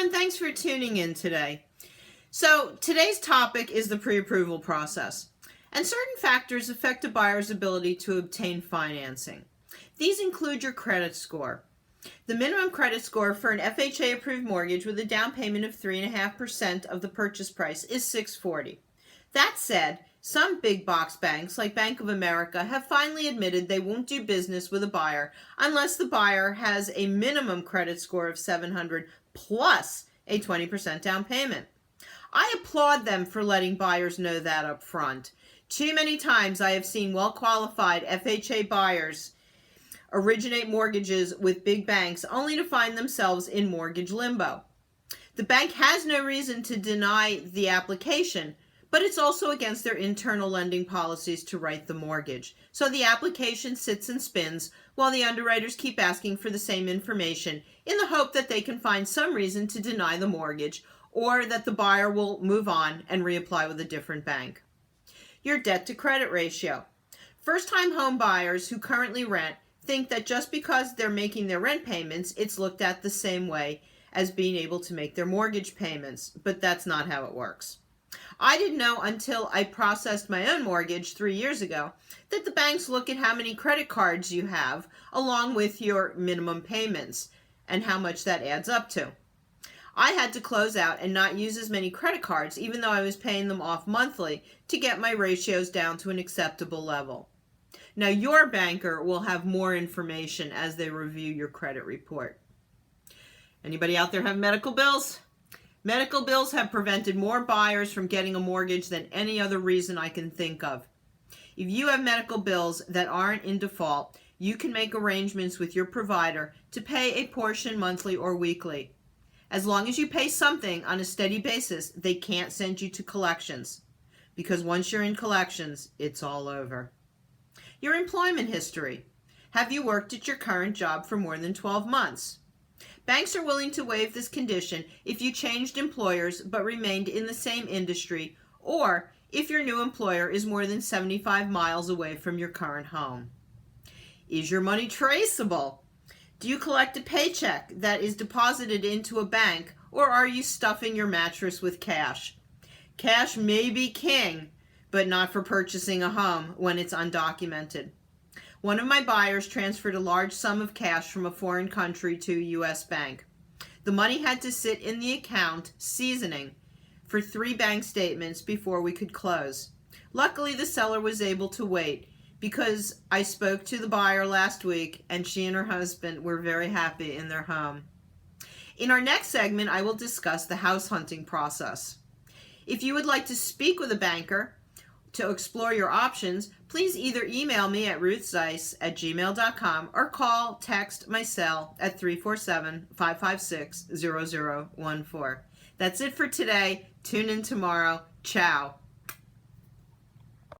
everyone, thanks for tuning in today. So today's topic is the pre-approval process, and certain factors affect a buyer's ability to obtain financing. These include your credit score. The minimum credit score for an FHA-approved mortgage with a down payment of 3.5% of the purchase price is 640. That said, some big box banks like Bank of America have finally admitted they won't do business with a buyer unless the buyer has a minimum credit score of 700 plus a 20% down payment. I applaud them for letting buyers know that up front. Too many times I have seen well-qualified FHA buyers originate mortgages with big banks only to find themselves in mortgage limbo. The bank has no reason to deny the application, but it's also against their internal lending policies to write the mortgage. So the application sits and spins while the underwriters keep asking for the same information in the hope that they can find some reason to deny the mortgage or that the buyer will move on and reapply with a different bank. Your debt to credit ratio. First-time home buyers who currently rent think that just because they're making their rent payments, it's looked at the same way as being able to make their mortgage payments, but that's not how it works. I didn't know until I processed my own mortgage 3 years ago that the banks look at how many credit cards you have along with your minimum payments and how much that adds up to. I had to close out and not use as many credit cards even though I was paying them off monthly to get my ratios down to an acceptable level. Now your banker will have more information as they review your credit report. Anybody out there have medical bills? Medical bills have prevented more buyers from getting a mortgage than any other reason I can think of. If you have medical bills that aren't in default, you can make arrangements with your provider to pay a portion monthly or weekly. As long as you pay something on a steady basis, they can't send you to collections, because once you're in collections, it's all over. Your employment history. Have you worked at your current job for more than 12 months? Banks are willing to waive this condition if you changed employers but remained in the same industry, or if your new employer is more than 75 miles away from your current home. Is your money traceable? Do you collect a paycheck that is deposited into a bank, or are you stuffing your mattress with cash? Cash may be king, but not for purchasing a home when it's undocumented. One of my buyers transferred a large sum of cash from a foreign country to a U.S. bank. The money had to sit in the account, seasoning, for 3 bank statements before we could close. Luckily, the seller was able to wait because I spoke to the buyer last week and she and her husband were very happy in their home. In our next segment, I will discuss the house hunting process. If you would like to speak with a banker to explore your options, please either email me at ruthzeiss@gmail.com or call, text my cell at 347-556-0014. That's it for today. Tune in tomorrow. Ciao.